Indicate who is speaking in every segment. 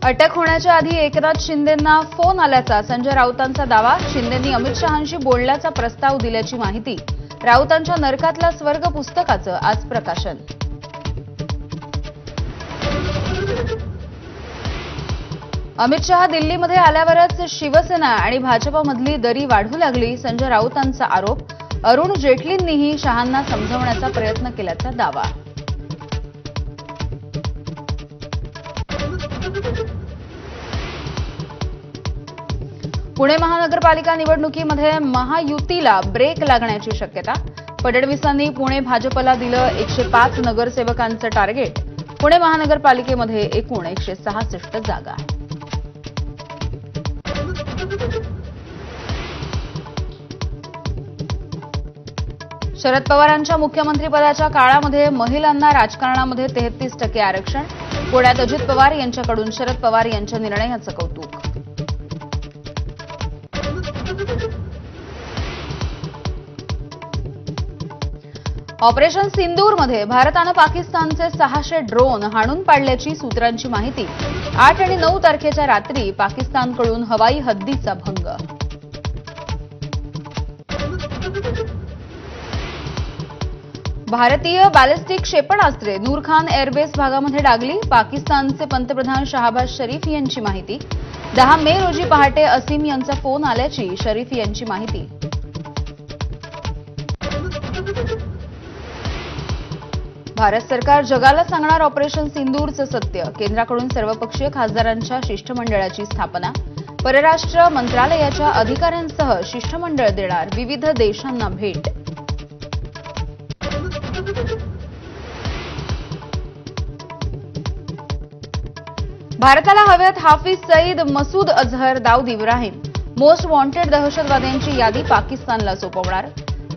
Speaker 1: अटक होण्याच्या आधी एकनाथ शिंदेंना फोन आल्याचा संजय राऊतांचा दावा. शिंदेंनी अमित शहांशी बोलण्याचा प्रस्ताव दिल्याची माहिती. राऊतांच्या नरकातला स्वर्ग पुस्तकाचं आज प्रकाशन. अमित शहा दिल्लीमध्ये आल्यावरच शिवसेना आणि भाजपमधली दरी वाढू लागली. संजय राऊतांचा आरोप. अरुण जेटलींनीही शहांना समजवण्याचा प्रयत्न केल्याचा दावा. पुणे महानगरपालिका निवडणुकीमध्ये महायुतीला ब्रेक लागण्याची शक्यता. फडणवीसांनी पुणे भाजपला दिलं 105 नगरसेवकांचं टार्गेट. पुणे महानगरपालिकेमध्ये एकूण 166 जागा. शरद पवारांच्या मुख्यमंत्रीपदाच्या काळामध्ये महिलांना राजकारणामध्ये 33% आरक्षण. पुण्यात अजित पवार यांच्याकडून शरद पवार यांच्या निर्णयाचं कौतुक. ऑपरेशन सिंदूरमध्ये भारतानं पाकिस्तानचे 600 ड्रोन हाणून पाडल्याची सूत्रांची माहिती. 8 आणि 9 तारखेच्या रात्री पाकिस्तानकडून हवाई हद्दीचा भंग. भारतीय बॅलिस्टिक क्षेपणास्त्रे नूरखान एअरबेस भागामध्ये डागली. पाकिस्तानचे पंतप्रधान शहबाज शरीफ यांची माहिती. 10 मे रोजी पहाटे असीम यांचा फोन आल्याची शरीफ यांची माहिती. भारत सरकार जगाला सांगणार ऑपरेशन सिंदूरचं सत्य. केंद्राकडून सर्वपक्षीय खासदारांच्या शिष्टमंडळाची स्थापना. परराष्ट्र मंत्रालयाच्या अधिकाऱ्यांसह शिष्टमंडळ देणार विविध देशांना भेट. भारताला हवेत हाफिज सईद, मसूद अझहर, दाऊद इब्राहिम. मोस्ट वॉन्टेड दहशतवाद्यांची यादी पाकिस्तानला सोपवणार.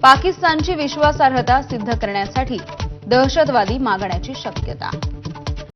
Speaker 1: पाकिस्तानची विश्वासार्हता सिद्ध करण्यासाठी दहशतवादी मागण्याची शक्यता.